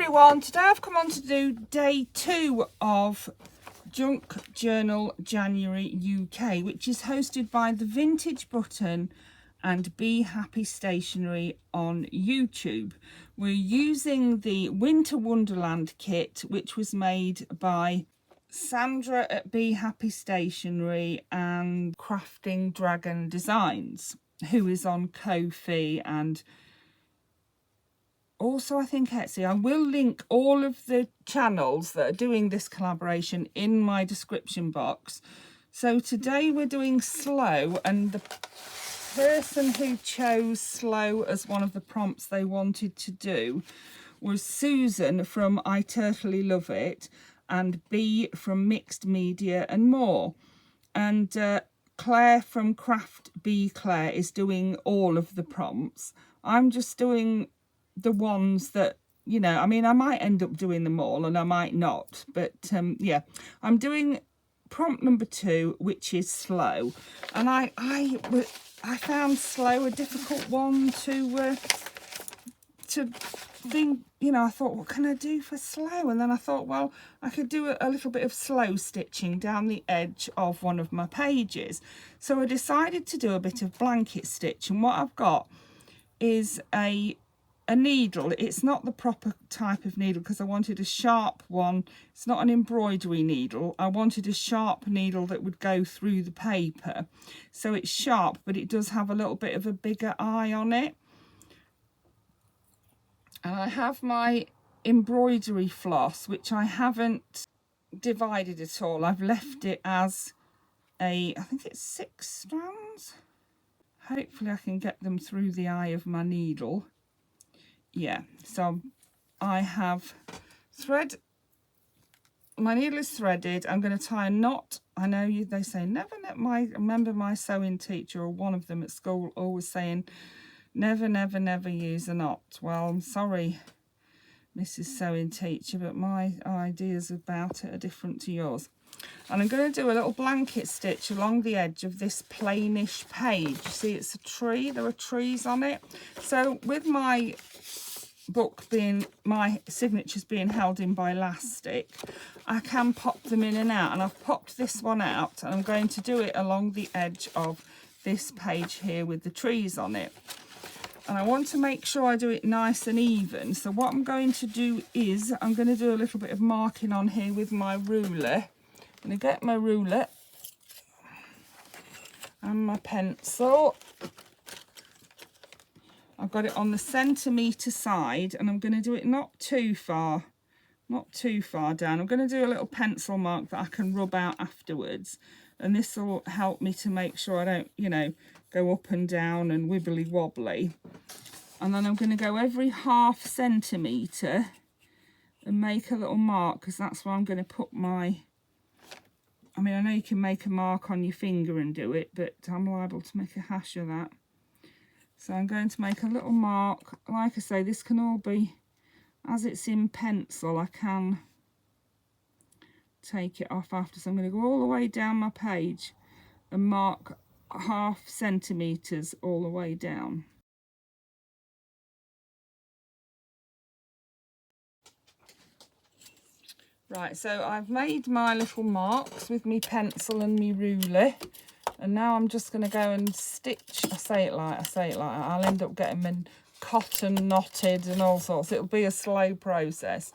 everyone, today I've come on to do day 2 of Junk Journal January UK, which is hosted by the Vintage Button and Bee Happy Stationery on YouTube. We're using the Winter Woodland kit, which was made by Sandra at Bee Happy Stationery and Crafting Dragon Designs, who is on Ko-fi and also I think Etsy. I will link all of the channels that are doing this collaboration in my description box. So today we're doing slow, and the person who chose slow as one of the prompts they wanted to do was Susan from I Totally Love It and Bee from Mixed Media and More. And Claire from Craft Bee Claire is doing all of the prompts. I'm just doing the ones that, you know, I mean, I might end up doing them all and I might not, but yeah, I'm doing prompt number 2, which is slow. And I found slow a difficult one to think, you know. I thought, what can I do for slow? And then I thought, well, I could do a little bit of slow stitching down the edge of one of my pages. So I decided to do a bit of blanket stitch, and what I've got is a needle. It's not the proper type of needle because I wanted a sharp one. It's not an embroidery needle. I wanted a sharp needle that would go through the paper. So it's sharp, but it does have a little bit of a bigger eye on it. And I have my embroidery floss, which I haven't divided at all. I've left it as I think it's 6 strands. Hopefully I can get them through the eye of my needle. Yeah, so I have thread, my needle is threaded. I'm going to tie a knot. I know they say never, I remember my sewing teacher, or one of them at school, always saying never, never, never use a knot. Well, I'm sorry, Mrs. Sewing Teacher, but my ideas about it are different to yours. And I'm going to do a little blanket stitch along the edge of this plainish page. You see, it's a tree, there are trees on it. So with my book being, my signatures being held in by elastic, I can pop them in and out, and I've popped this one out, and I'm going to do it along the edge of this page here with the trees on it. And I want to make sure I do it nice and even. So what I'm going to do is I'm going to do a little bit of marking on here with my ruler. I'm going to get my ruler and my pencil. I've got it on the centimetre side, and I'm going to do it not too far down. I'm going to do a little pencil mark that I can rub out afterwards, and this will help me to make sure I don't, you know, go up and down and wibbly wobbly. And then I'm going to go every ½ centimetre and make a little mark, because that's where I'm going to put my, I mean, I know you can make a mark on your finger and do it, but I'm liable to make a hash of that. So I'm going to make a little mark. Like I say, this can all be, as it's in pencil, I can take it off after. So I'm going to go all the way down my page and mark ½ centimetres all the way down. Right, so I've made my little marks with my pencil and my ruler, and now I'm just going to go and stitch. I say it like I'll end up getting them cotton knotted and all sorts. It'll be a slow process,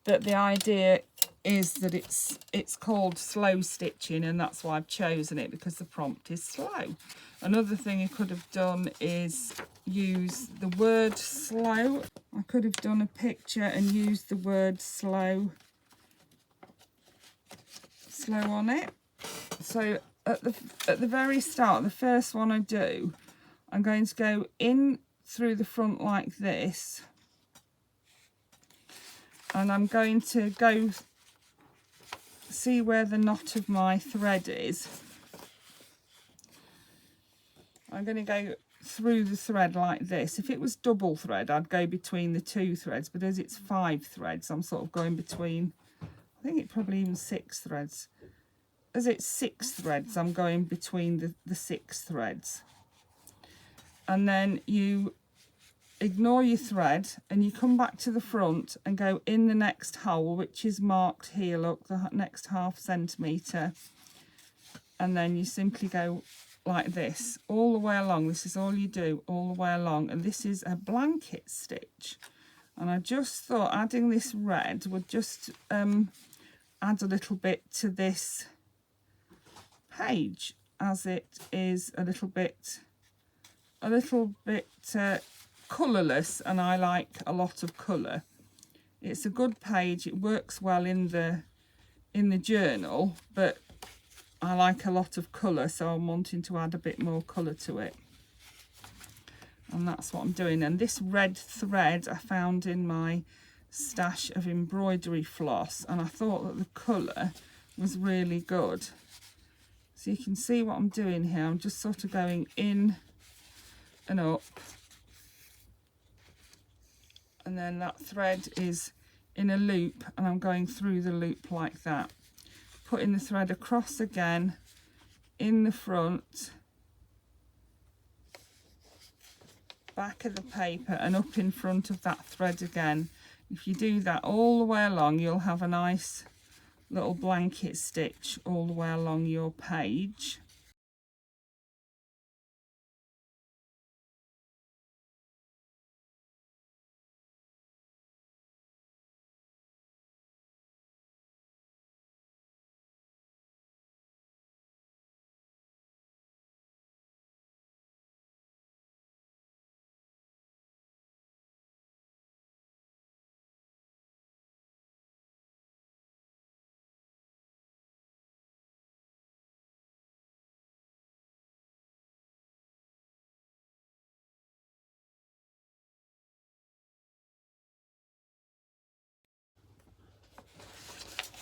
but the idea is that it's called slow stitching, and that's why I've chosen it, because the prompt is slow. Another thing you could have done is use the word slow. I could have done a picture and used the word slow on it. So at the very start, the first one I do, I'm going to go in through the front like this, and I'm going to go see where the knot of my thread is. I'm going to go through the thread like this. If it was double thread, I'd go between the 2 threads, but as it's 5 threads, I'm sort of going between, I think it probably even 6 threads. As it's 6 threads, I'm going between the 6 threads. And then you ignore your thread and you come back to the front and go in the next hole, which is marked here, look, the next ½ centimetre, and then you simply go like this all the way along. This is all you do all the way along, and this is a blanket stitch. And I just thought adding this red would just add a little bit to this page, as it is a little bit colourless, and I like a lot of colour. It's a good page, it works well in the journal, but I like a lot of colour, so I'm wanting to add a bit more colour to it. And that's what I'm doing. And this red thread I found in my stash of embroidery floss, and I thought that the colour was really good. So you can see what I'm doing here. I'm just sort of going in and up, and then that thread is in a loop, and I'm going through the loop like that, putting the thread across again in the front, back of the paper, and up in front of that thread again. If you do that all the way along, you'll have a nice little blanket stitch all the way along your page.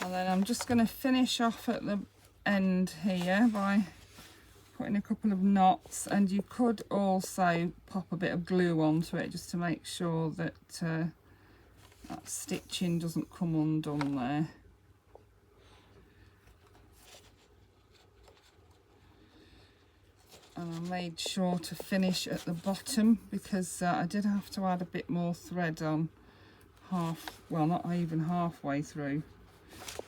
And then I'm just going to finish off at the end here by putting a couple of knots, and you could also pop a bit of glue onto it just to make sure that that stitching doesn't come undone there. And I made sure to finish at the bottom because I did have to add a bit more thread on not even halfway through.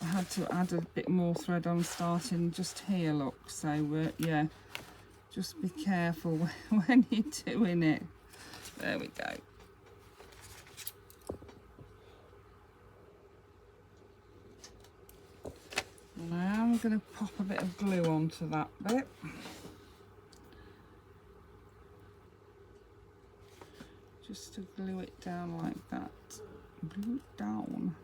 I had to add a bit more thread on starting just here, look. So yeah, just be careful when you're doing it. There we go. Now I'm going to pop a bit of glue onto that bit. Just to glue it down like that. Glue it down.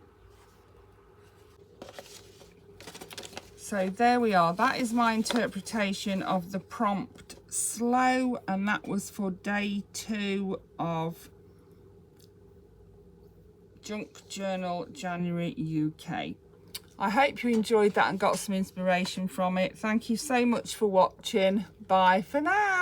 So there we are. That is my interpretation of the prompt slow, and that was for day 2 of Junk Journal January UK. I hope you enjoyed that and got some inspiration from it. Thank you so much for watching. Bye for now.